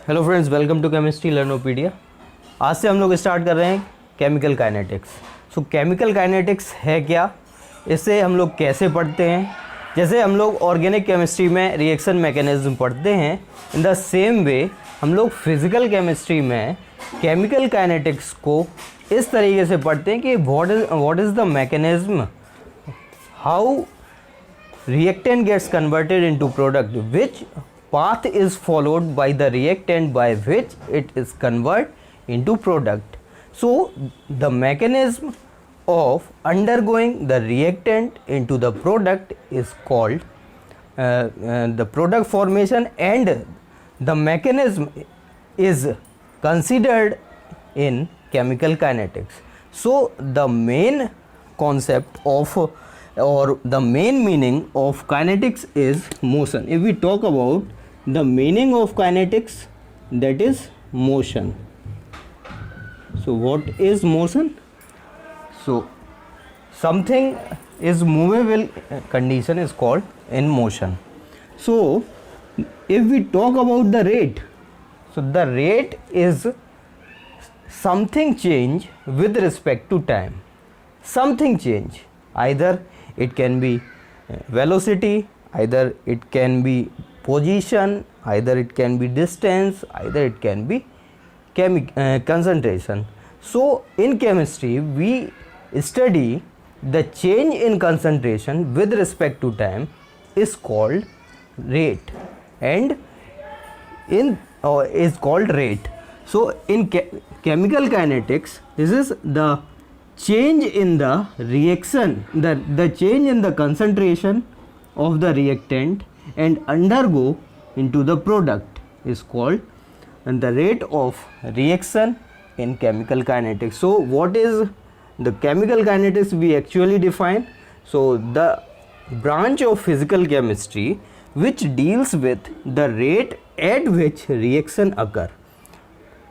Hello friends, welcome to chemistry Learnopedia. आज से हम लोग स्टार्ट कर रहे हैं chemical kinetics. So chemical kinetics है क्या, इससे हम लोग कैसे पढ़ते हैं। जैसे हम लोग ऑर्गेनिक केमिस्ट्री में रिएक्शन मैकेनिज्म पढ़ते हैं, इन द सेम वे हम लोग फिज़िकल केमिस्ट्री में केमिकल काइनेटिक्स को इस तरीके से पढ़ते हैं कि what is the mechanism, how reactant gets converted into product, which path is followed by the reactant by which it is converted into product. So the mechanism of undergoing the reactant into the product is called the product formation, and the mechanism is considered in chemical kinetics. So the main concept of or the main meaning of kinetics is motion. If we talk about the meaning of kinetics, that is motion. So what is motion? So something is movable condition is called in motion. So if we talk about the rate, so the rate is something change with respect to time. Something change, either it can be velocity, either it can be position, either it can be distance, either it can be concentration. So in chemistry we study the change in concentration with respect to time is called rate, and is called rate. So in chemical kinetics, this is the change in the reaction, the change in the concentration of the reactant and undergo into the product is called and the rate of reaction in chemical kinetics. So what is the chemical kinetics we actually define? So the branch of physical chemistry which deals with the rate at which reaction occur.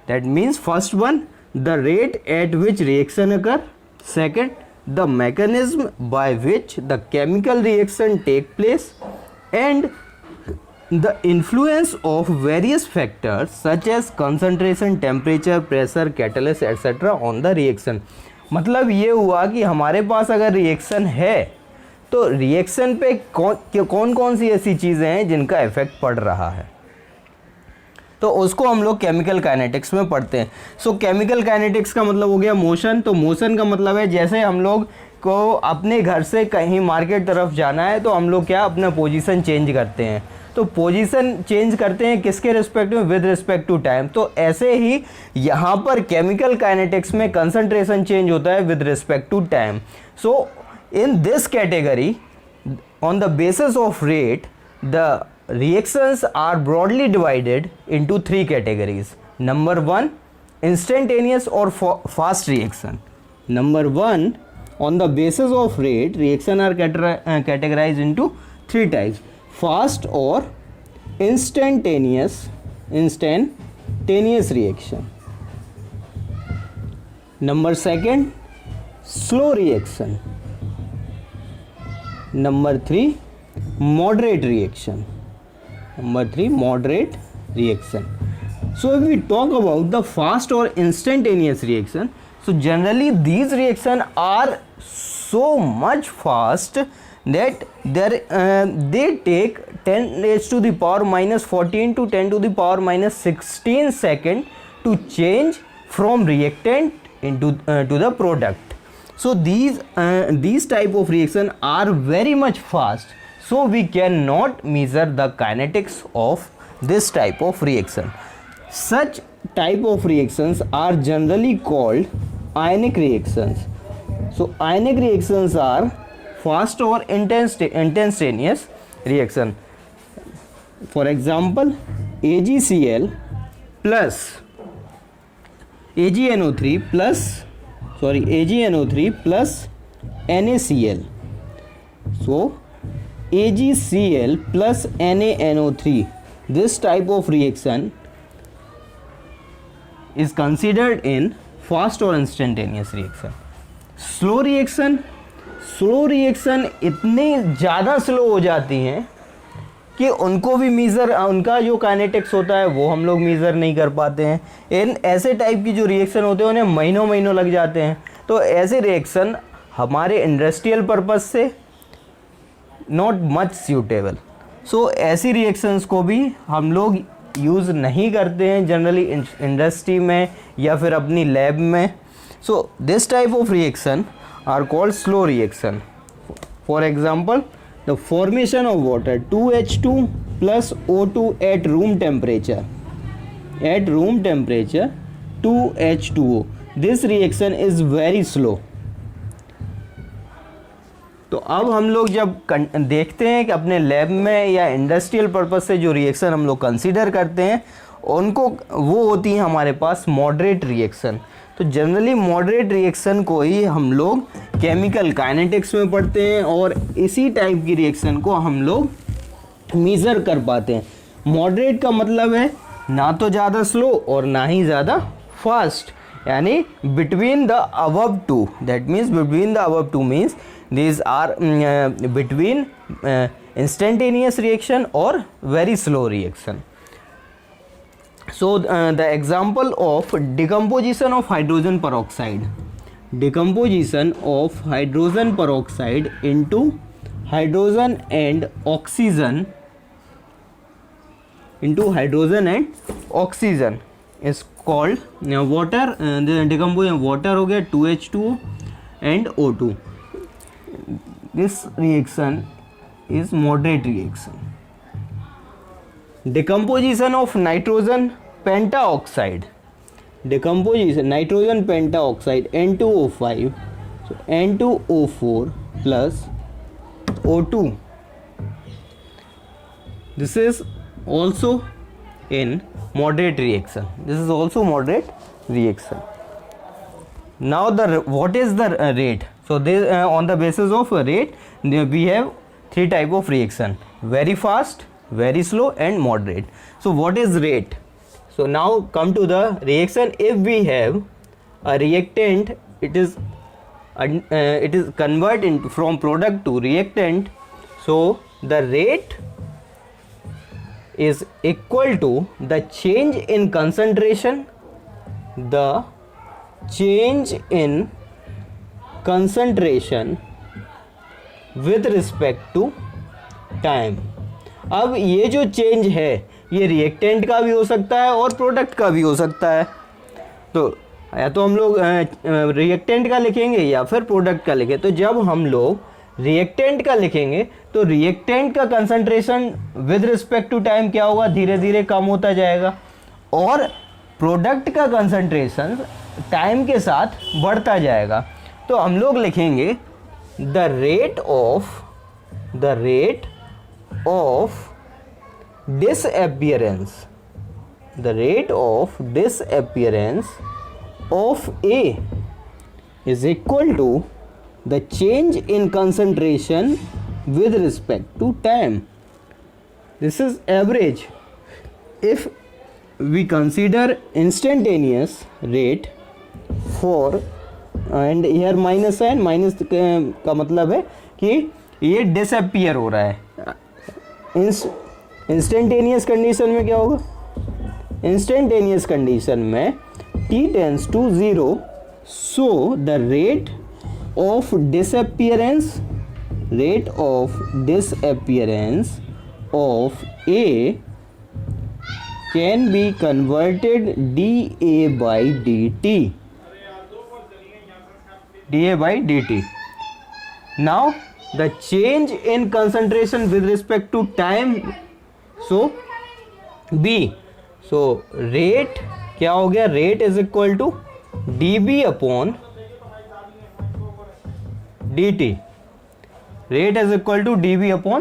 That means first one, the rate at which reaction occur. Second, the mechanism by which the chemical reaction take place, and the influence of various factors such as concentration, temperature, pressure, catalyst etc. on the reaction. मतलब ये हुआ कि हमारे पास अगर reaction है तो reaction पे कौन कौन सी ऐसी चीज़ें हैं जिनका इफेक्ट पड़ रहा है, तो उसको हम लोग केमिकल काइनेटिक्स में पढ़ते हैं. सो केमिकल काइनेटिक्स का मतलब हो गया मोशन. तो मोशन का मतलब है जैसे हम लोग को अपने घर से कहीं मार्केट तरफ जाना है तो हम लोग क्या अपना पोजीशन चेंज करते हैं. तो पोजीशन चेंज करते हैं किसके रिस्पेक्ट में, विद रिस्पेक्ट टू टाइम. तो ऐसे ही यहाँ पर केमिकल काइनेटिक्स में कंसंट्रेशन चेंज होता है with respect to time. So in this category on the basis of rate the reactions are broadly divided into three categories. Number one, instantaneous or fast reaction. Number one, on the basis of rate, reaction are categorized into three types: fast or instantaneous reaction. Number second, slow reaction. Number three, moderate reaction. Number three, moderate reaction. So if we talk about the fast or instantaneous reaction, so generally these reactions are so much fast that they take 10 raised to the power minus 14 to 10 to the power minus 16 second to change from reactant into to the product. So these type of reaction are very much fast. So we cannot measure the kinetics of this type of reaction. Such type of reactions are generally called ionic reactions. So ionic reactions are fast or instantaneous reaction. For example, AgCl plus AgNO3 plus NaCl. So AgCl plus NaNO3, this type of reaction is considered in fast or instantaneous reaction. Slow reaction इतनी ज़्यादा slow हो जाती हैं कि उनको भी measure, उनका जो काइनेटिक्स होता है वो हम लोग मीज़र नहीं कर पाते हैं। इन ऐसे टाइप की जो रिएक्शन होते हैं उन्हें महीनों महीनों लग जाते हैं। तो ऐसे रिएक्शन हमारे इंडस्ट्रियल पर्पस से नॉट मच सूटेबल। सो ऐसी रिएक्शंस को भी हम लोग यूज़ नहीं करते हैं जनरली इंडस्ट्री में या फिर अपनी लैब में। So this type of reaction are called slow reaction. For example the formation of water 2H2 plus O2 at room temperature, 2H2O, this reaction is very slow। तो अब हम लोग जब देखते हैं कि अपने लैब में या इंडस्ट्रियल पर्पस से जो रिएक्शन हम लोग कंसीडर करते हैं उनको, वो होती है हमारे पास मॉडरेट रिएक्शन। तो जनरली मॉडरेट रिएक्शन को ही हम लोग केमिकल काइनेटिक्स में पढ़ते हैं और इसी टाइप की रिएक्शन को हम लोग मेज़र कर पाते हैं। मॉडरेट का मतलब है ना तो ज़्यादा स्लो और ना ही ज़्यादा फास्ट, यानी between the above two. That means between the above two means these are between instantaneous reaction or very slow reaction। So the example of decomposition of hydrogen peroxide, decomposition of hydrogen peroxide into hydrogen and oxygen, is called water। the decomposition water हो गया 2H2O and O2। This reaction is moderate reaction। Decomposition of nitrogen pentaoxide, nitrogen pentaoxide N2O5, so N2O4 plus O2, this is also in moderate reaction, Now what is the rate? So this on the basis of rate we have three type of reaction: very fast, very slow and moderate. So what is rate? So now come to the reaction. If we have a reactant, it is converted from product to reactant. So the rate is equal to the change in concentration, with respect to time। अब ये जो change है ये reactant का भी हो सकता है और प्रोडक्ट का भी हो सकता है। तो या तो हम लोग रिएक्टेंट का लिखेंगे या फिर प्रोडक्ट का लिखें। तो जब हम लोग रिएक्टेंट का लिखेंगे तो रिएक्टेंट का concentration with respect to time क्या होगा, धीरे धीरे कम होता जाएगा, और प्रोडक्ट का कंसंट्रेशन टाइम के साथ बढ़ता जाएगा। तो हम लोग लिखेंगे the rate of disappearance of A is equal to the change in concentration with respect to time। This is average। If we consider instantaneous rate for, and here minus है, minus का मतलब है कि ये डिसअपियर हो रहा है। Instantaneous condition में क्या होगा, इंस्टेंटेनियस कंडीशन में t tends to 0, so the rate of disappearance of A can be converted dA by dt। Now the change in concentration with respect to time, so B, so rate क्या हो गया, rate is equal to dB upon dt, rate is equal to dB upon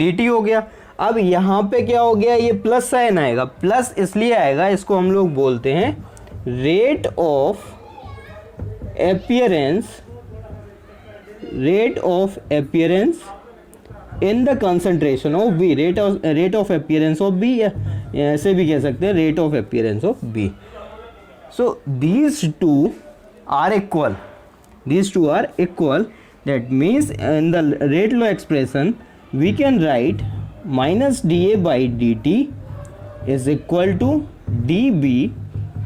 dt हो गया। अब यहाँ पे क्या हो गया, ये प्लस साइन आएगा। प्लस इसलिए आएगा, इसको हम लोग बोलते हैं rate of appearance in the concentration of B, rate of appearance of B, ऐसे भी कह सकते हैं rate of appearance of B। So these two are equal, that means in the rate law expression we can write minus d A by D t is equal to d B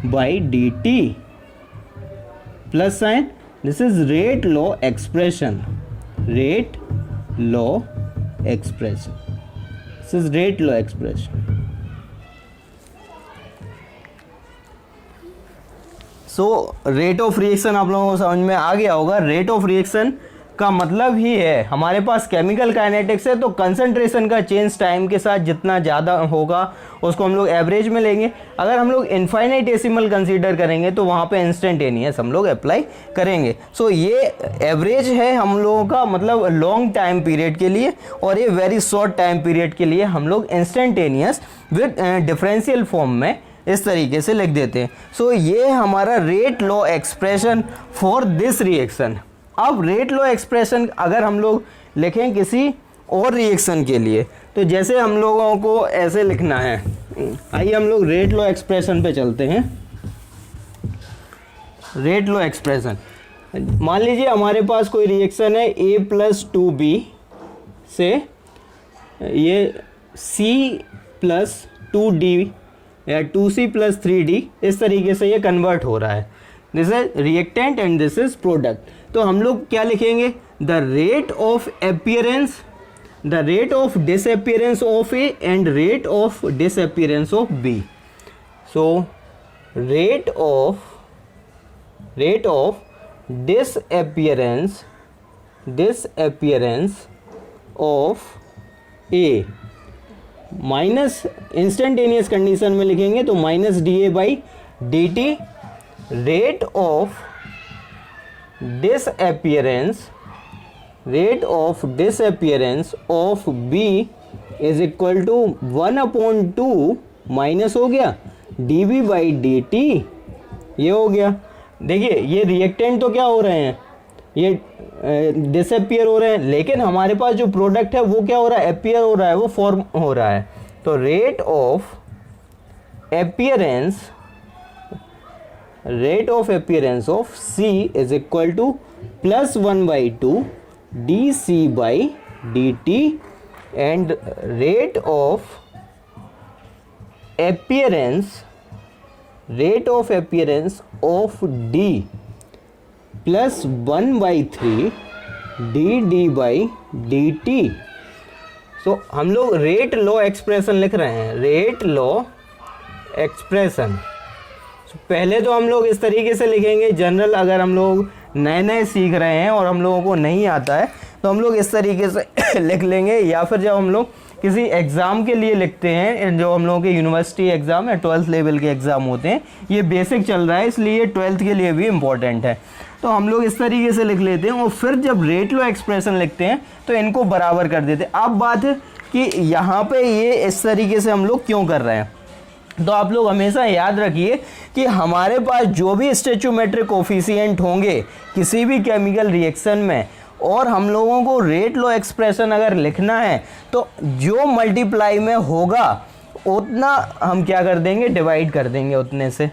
by D t plus sign, this is rate law expression, rate law expression, this is rate law expression. So rate of reaction आप लोगों को समझ में आ गया होगा. Rate of reaction का मतलब ही है हमारे पास केमिकल काइनेटिक्स है तो कंसंट्रेशन का चेंज टाइम के साथ जितना ज़्यादा होगा उसको हम लोग एवरेज में लेंगे. अगर हम लोग इनफाइनाइटेसिमल कंसीडर करेंगे तो वहाँ पे इंस्टेंटेनियस हम लोग अप्लाई करेंगे. सो ये एवरेज है हम लोगों का मतलब लॉन्ग टाइम पीरियड के लिए, और ये वेरी शॉर्ट टाइम पीरियड के लिए हम लोग इंस्टेंटेनियस विद डिफरेंशियल फॉर्म में इस तरीके से लिख देते हैं. सो ये हमारा rate law expression for this reaction. अब रेट लॉ एक्सप्रेशन अगर हम लोग लिखें किसी और रिएक्शन के लिए तो जैसे हम लोगों को ऐसे लिखना है. आइए हम लोग रेट लॉ एक्सप्रेशन पे चलते हैं. रेट लॉ एक्सप्रेशन, मान लीजिए हमारे पास कोई रिएक्शन है a प्लस 2b से ये c प्लस 2d या 2c प्लस 3d इस तरीके से ये कन्वर्ट हो रहा है. This is reactant and this is product. तो हम लोग क्या लिखेंगे, the rate of appearance, the rate of disappearance of A and rate of disappearance of B. So rate of disappearance of A minus instantaneous condition में लिखेंगे तो minus d A by D t. Rate of disappearance of B is equal to 1/2 minus हो गया d B by D t. ये हो गया. देखिए ये रिएक्टेंट तो क्या हो रहे हैं, ये डिसअपीयर हो रहे हैं, लेकिन हमारे पास जो प्रोडक्ट है वो क्या हो रहा है, अपीयर हो रहा है, वो फॉर्म हो रहा है. तो rate of appearance of C is equal to plus 1/2 D C by D T and rate of appearance of D plus 1/3 D D by D T. So हम लोग रेट लॉ एक्सप्रेशन लिख रहे हैं, rate law expression. पहले तो हम लोग इस तरीके से लिखेंगे जनरल, अगर हम लोग नए नए सीख रहे हैं और हम लोगों को नहीं आता है तो हम लोग इस तरीके से लिख लेंगे, या फिर जब हम लोग किसी एग्ज़ाम के लिए लिखते हैं, जो हम लोगों के यूनिवर्सिटी एग्ज़ाम या 12th लेवल के एग्ज़ाम होते हैं, ये बेसिक चल रहा है इसलिए 12th के लिए भी इम्पॉर्टेंट है. तो हम लोग इस तरीके से लिख लेते हैं और फिर जब रेट लॉ एक्सप्रेशन लिखते हैं तो इनको बराबर कर देते हैं. अब बात है कि यहाँ पे ये इस तरीके से हम लोग क्यों कर रहे हैं. तो आप लोग हमेशा याद रखिए कि हमारे पास जो भी स्टोइचियोमेट्रिक कोफिशिएंट होंगे किसी भी केमिकल रिएक्शन में, और हम लोगों को रेट लॉ एक्सप्रेशन अगर लिखना है तो जो मल्टीप्लाई में होगा उतना हम क्या कर देंगे, डिवाइड कर देंगे उतने से.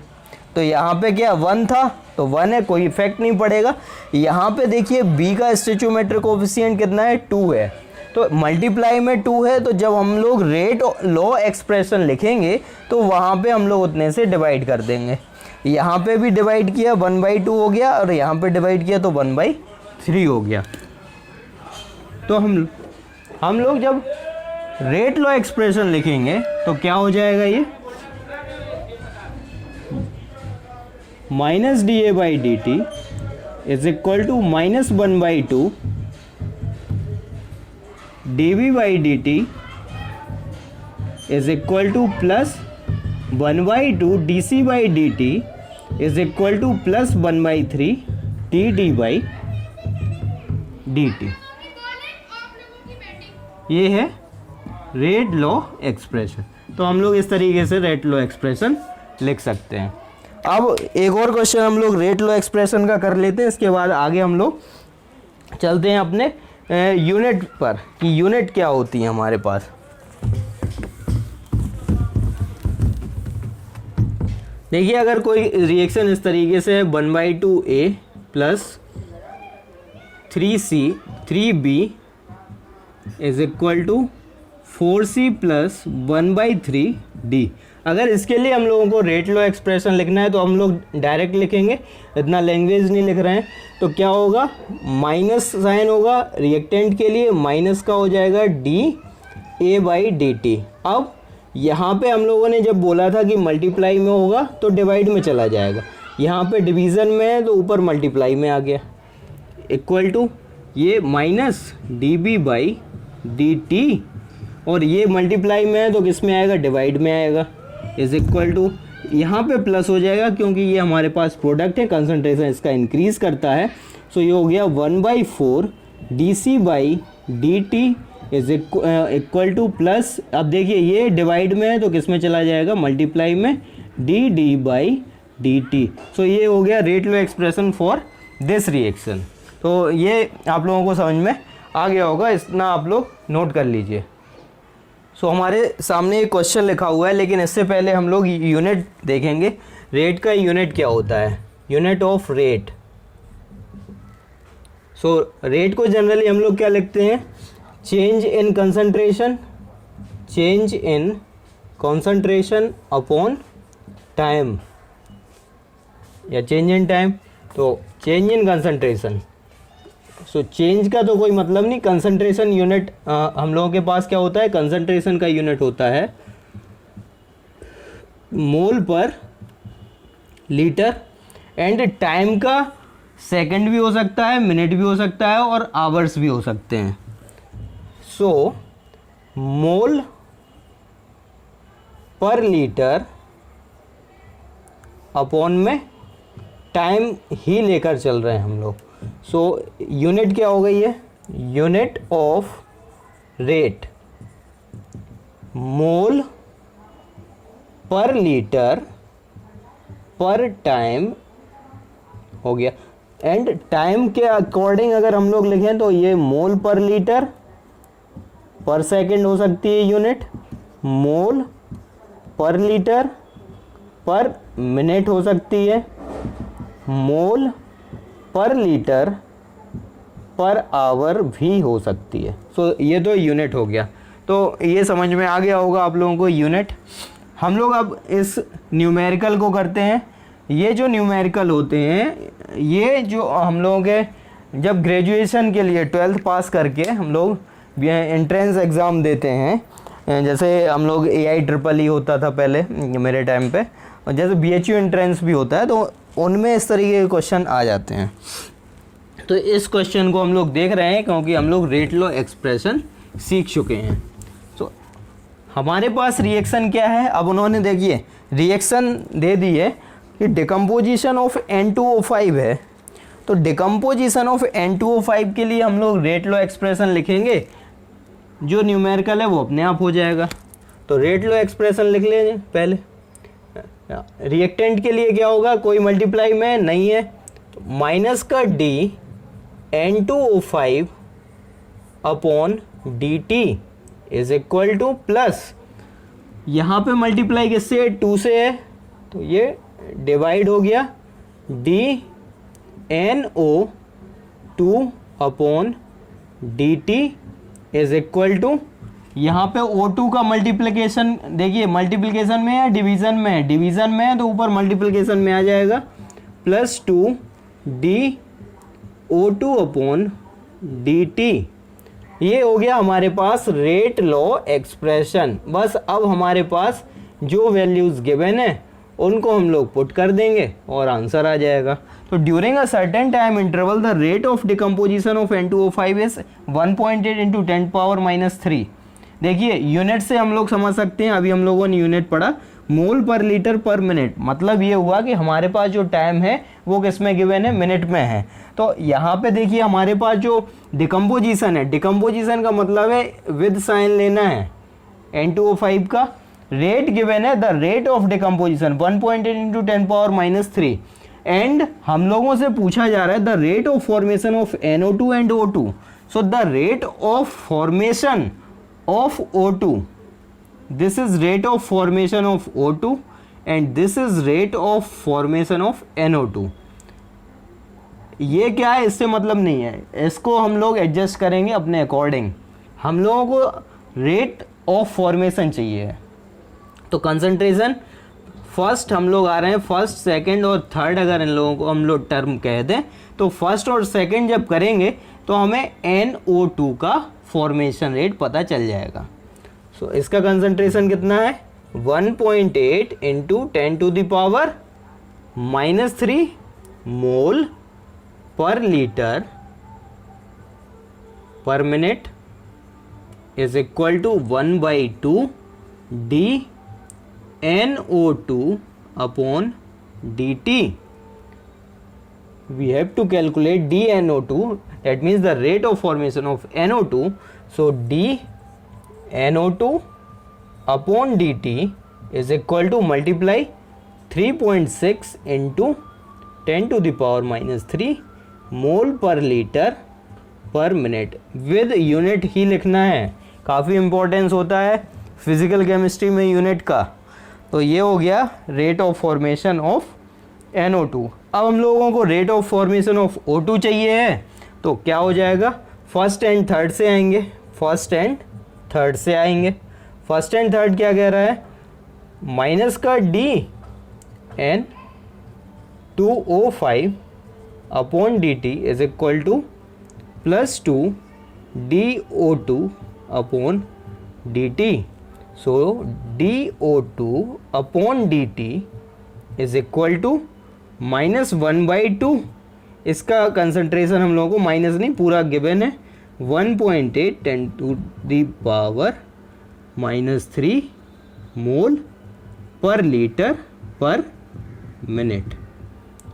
तो यहाँ पे क्या 1 था तो 1 है, कोई इफेक्ट नहीं पड़ेगा. यहाँ पे देखिए b का स्टोइचियोमेट्रिक कोफिशिएंट कितना है, 2 है, तो मल्टीप्लाई में 2 है, तो जब हम लोग रेट लॉ एक्सप्रेशन लिखेंगे तो वहाँ पे हम लोग उतने से डिवाइड कर देंगे. यहाँ पे भी डिवाइड किया 1/2 हो गया, और यहाँ पे डिवाइड किया तो 1/3 हो गया. तो हम लोग जब रेट लॉ एक्सप्रेशन लिखेंगे तो क्या हो जाएगा, ये minus d A by D t is equal to minus 1/2 d B by D t is equal to plus 1/2 D C by D t is equal to plus 1/3 D D by D t. ये है rate law expression. तो हम लोग इस तरीके से rate law expression लिख सकते हैं. अब एक और क्वेश्चन हम लोग रेट लॉ एक्सप्रेशन का कर लेते हैं, इसके बाद आगे हम लोग चलते हैं अपने यूनिट पर कि यूनिट क्या होती है हमारे पास. देखिए अगर कोई रिएक्शन इस तरीके से है 1/2 A plus 3C 3B is equal to 4C plus 1/3D। अगर इसके लिए हम लोगों को रेट लॉ एक्सप्रेशन लिखना है तो हम लोग डायरेक्ट लिखेंगे, इतना लैंग्वेज नहीं लिख रहे हैं। तो क्या होगा, माइनस साइन होगा रिएक्टेंट के लिए, माइनस का हो जाएगा dA/dt। अब यहाँ पे हम लोगों ने जब बोला था कि मल्टीप्लाई में होगा तो डिवाइड में चला जाएगा, यहाँ पे डिवीज़न में है तो ऊपर मल्टीप्लाई में आ गया, इक्वल टू ये माइनस dB/dt, और ये मल्टीप्लाई में है तो किस में आएगा, डिवाइड में आएगा, इज इक्वल टू यहाँ पे प्लस हो जाएगा क्योंकि ये हमारे पास प्रोडक्ट है, कंसंट्रेशन इसका इंक्रीज करता है। सो ये हो गया 1/4 dC/dt is equal to plus, अब देखिए ये डिवाइड में है तो किस में चला जाएगा, मल्टीप्लाई में, dD/dt। सो ये हो गया rate law expression for this reaction. तो ये आप लोगों को समझ में आ गया होगा, इतना आप लोग नोट कर लीजिए। सो हमारे सामने एक क्वेश्चन लिखा हुआ है, लेकिन इससे पहले हम लोग यूनिट देखेंगे। रेट का यूनिट क्या होता है, unit of rate. So rate को जनरली हम लोग क्या लिखते हैं, change in concentration, change in concentration upon time, या चेंज इन टाइम। तो change in concentration, so change का तो कोई मतलब नहीं, कंसंट्रेशन यूनिट हम लोगों के पास क्या होता है, कंसंट्रेशन का यूनिट होता है मोल पर लीटर, एंड टाइम का सेकंड भी हो सकता है, मिनट भी हो सकता है, और आवर्स भी हो सकते हैं। सो मोल पर लीटर अपॉन में टाइम ही लेकर चल रहे हैं हम लोग। सो यूनिट क्या हो गई है, unit of rate mole per litre पर टाइम हो गया, एंड टाइम के अकॉर्डिंग अगर हम लोग लिखें तो ये मोल पर लीटर पर सेकंड हो सकती है यूनिट, मोल पर लीटर पर मिनट हो सकती है, मोल पर लीटर पर आवर भी हो सकती है। सो ये तो यूनिट हो गया, तो ये समझ में आ गया होगा आप लोगों को यूनिट। हम लोग अब इस न्यूमेरिकल को करते हैं। ये जो न्यूमेरिकल होते हैं, ये जो हम लोगों के जब ग्रेजुएशन के लिए 12th पास करके हम लोग एंट्रेंस एग्ज़ाम देते हैं, जैसे हम लोग AIEEE होता था पहले मेरे टाइम पे, और जैसे BHU एंट्रेंस भी होता है, तो उनमें इस तरीके के क्वेश्चन आ जाते हैं। तो इस क्वेश्चन को हम लोग देख रहे हैं क्योंकि हम लोग रेट लॉ एक्सप्रेशन सीख चुके हैं। तो हमारे पास रिएक्शन क्या है, अब उन्होंने देखिए रिएक्शन दे दी है कि डिकम्पोजिशन ऑफ N2O5 है। तो डिकम्पोजिशन ऑफ N2O5 के लिए हम लोग रेट लॉ एक्सप्रेशन लिखेंगे, जो न्यूमेरिकल है वो अपने आप हो जाएगा। तो रेट लॉ एक्सप्रेशन लिख लेंगे पहले। रिएक्टेंट के लिए क्या होगा, कोई मल्टीप्लाई में नहीं है, तो माइनस का d N2O5 upon dt is equal to plus, यहाँ पे मल्टीप्लाई किससे, 2 से है, तो ये डिवाइड हो गया DNO2 upon dt is equal to, यहाँ पे O2 का मल्टीप्लिकेशन देखिए, मल्टीप्लिकेशन में है डिवीज़न में है, डिवीज़न में है तो ऊपर मल्टीप्लिकेशन में आ जाएगा, प्लस 2 DO2 अपॉन dt। ये हो गया हमारे पास रेट लॉ एक्सप्रेशन। बस अब हमारे पास जो वैल्यूज़ गिवन है उनको हम लोग पुट कर देंगे और आंसर आ जाएगा। तो during a certain time interval the rate of decomposition of N2O5 is 1.8 into 10⁻³ देखिए यूनिट से हम लोग समझ सकते हैं, अभी हम लोगों ने यूनिट पढ़ा मोल पर लीटर पर मिनट, मतलब ये हुआ कि हमारे पास जो टाइम है वो किस में गिवन है, मिनट में है। तो यहाँ पे देखिए हमारे पास जो डिकम्पोजिशन है, डिकम्पोजिशन का मतलब है विद साइन लेना है, N2O5 का रेट गिवन है, the rate of decomposition 1.8 into 10⁻³ and हम लोगों से पूछा जा रहा है the rate of formation of NO2 and O2। So the rate of formation of O2, this is rate of formation of O2 and this is rate of formation of NO2। ये क्या है, इससे मतलब नहीं है, इसको हम लोग एडजस्ट करेंगे अपने अकॉर्डिंग। हम लोगों को रेट ऑफ फॉर्मेशन चाहिए। तो कंसंट्रेशन फर्स्ट हम लोग आ रहे हैं, फर्स्ट सेकंड और थर्ड अगर इन लोगों को हम लोग टर्म कह दें तो फर्स्ट और सेकंड जब करेंगे तो हमें NO2 का फॉर्मेशन रेट पता चल जाएगा। सो इसका कंसंट्रेशन कितना है 1.8 into 10⁻³ mole per litre per minute is equal to 1/2 dNO2 upon dt. We have to calculate dNO2, that means the rate of formation of NO2. So dNO2 upon dt is equal to multiply 3.6 into 10⁻³ mole per litre per minute. With unit ही लिखना है, काफ़ी importance होता है physical chemistry में unit का। तो ये हो गया rate of formation of NO2। अब हम लोगों को rate of formation of O2 चाहिए है, तो क्या हो जाएगा फर्स्ट एंड थर्ड से आएंगे, फर्स्ट एंड थर्ड से आएंगे। फर्स्ट एंड थर्ड क्या कह रहा है माइनस का dN2O5 upon dt is equal to +2 dO2 upon dt। So dO2 upon dt is equal to -1/2। इसका कंसंट्रेशन हम लोगों को माइनस नहीं पूरा गिवन है 1.8 10⁻³ मोल पर लीटर पर मिनट।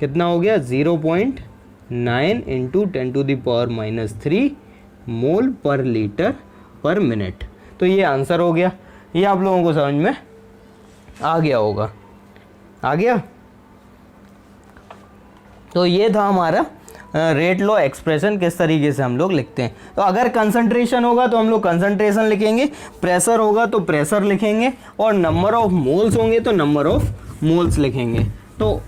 कितना हो गया 0.9 इंटू 10⁻³ मोल पर लीटर पर मिनट। तो ये आंसर हो गया। ये आप लोगों को समझ में आ गया होगा, आ गया। तो ये था हमारा रेट लॉ एक्सप्रेशन, किस तरीके से हम लोग लिखते हैं। तो अगर कंसंट्रेशन होगा तो हम लोग कंसंट्रेशन लिखेंगे, प्रेशर होगा तो प्रेशर लिखेंगे, और नंबर ऑफ मोल्स होंगे तो नंबर ऑफ मोल्स लिखेंगे। तो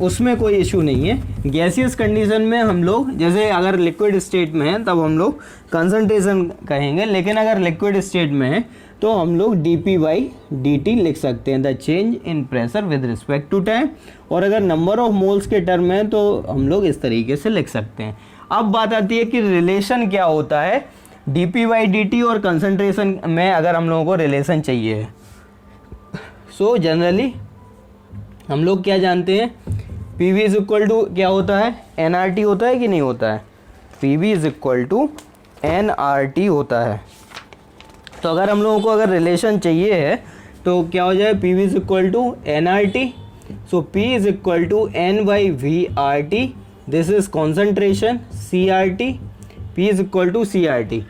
उसमें कोई इशू नहीं है। गैसियस कंडीशन में हम लोग जैसे अगर लिक्विड स्टेट में है तब हम लोग कंसंट्रेशन कहेंगे, लेकिन अगर लिक्विड स्टेट में है तो हम लोग dP/dt लिख सकते हैं, the change in pressure with respect to time. और अगर नंबर ऑफ मोल्स के टर्म में है तो हम लोग इस तरीके से लिख सकते हैं। अब बात आती है कि रिलेशन क्या होता है dP/dt और कंसंट्रेशन में, अगर हम लोगों को रिलेशन चाहिए। सो जनरली हम लोग क्या जानते हैं PV इज इक्वल टू क्या होता है nRT होता है कि नहीं होता है, PV is equal to nRT होता है। तो अगर हम लोगों को अगर रिलेशन चाहिए है तो क्या हो जाए PV is equal to nRT। So P is equal to N/V/RT, this is concentration CRT, P is equal to CRT।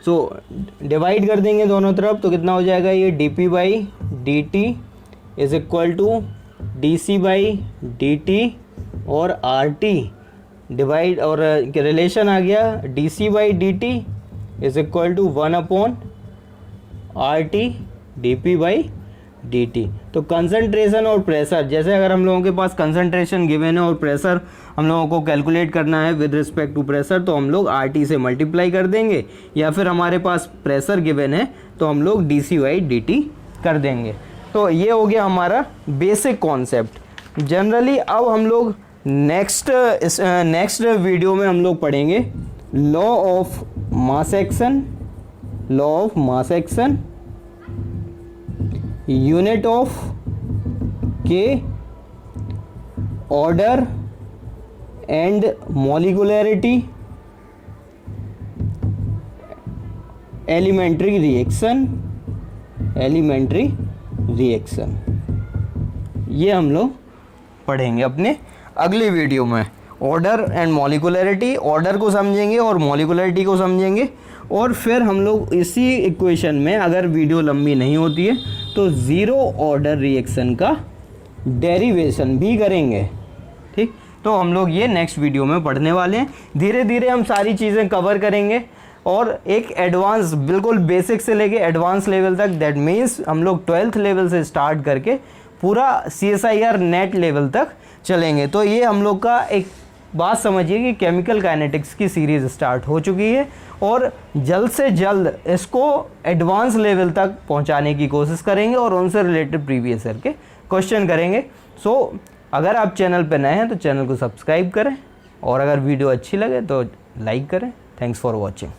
So divide कर देंगे दोनों तरफ तो कितना हो जाएगा ये dP/dt is equal to dC/dt और RT डिवाइड, और रिलेशन आ गया dC/dt is equal to 1/RT dP/dt। तो कंसंट्रेशन और प्रेशर, जैसे अगर हम लोगों के पास कंसंट्रेशन गिवन है और प्रेशर हम लोगों को कैलकुलेट करना है विद रिस्पेक्ट टू प्रेशर, तो हम लोग RT से मल्टीप्लाई कर देंगे, या फिर हमारे पास प्रेशर गिवन है तो हम लोग dC/dt कर देंगे। तो ये हो गया हमारा बेसिक कॉन्सेप्ट। जनरली अब हम लोग नेक्स्ट वीडियो में हम लोग पढ़ेंगे law of mass action, unit of K, order and molecularity, elementary reaction, ये हम लोग पढ़ेंगे अपने अगले वीडियो में। ऑर्डर एंड मॉलिक्यूलरिटी, ऑर्डर को समझेंगे और मॉलिक्यूलरिटी को समझेंगे, और फिर हम लोग इसी इक्वेशन में अगर वीडियो लंबी नहीं होती है तो ज़ीरो ऑर्डर रिएक्शन का डेरिवेशन भी करेंगे। ठीक, तो हम लोग ये नेक्स्ट वीडियो में पढ़ने वाले हैं। धीरे धीरे हम सारी चीज़ें कवर करेंगे, और एक एडवांस बिल्कुल बेसिक से लेके एडवांस लेवल तक, दैट मीन्स हम लोग 12th लेवल से स्टार्ट करके पूरा CSIR नेट लेवल तक चलेंगे। तो ये हम लोग का एक बात समझिए कि केमिकल काइनेटिक्स की सीरीज़ स्टार्ट हो चुकी है और जल्द से जल्द इसको एडवांस लेवल तक पहुंचाने की कोशिश करेंगे और उनसे रिलेटेड प्रीवियस ईयर के क्वेश्चन करेंगे। सो अगर आप चैनल पर नए हैं तो चैनल को सब्सक्राइब करें और अगर वीडियो अच्छी लगे तो लाइक करें। Thanks for watching.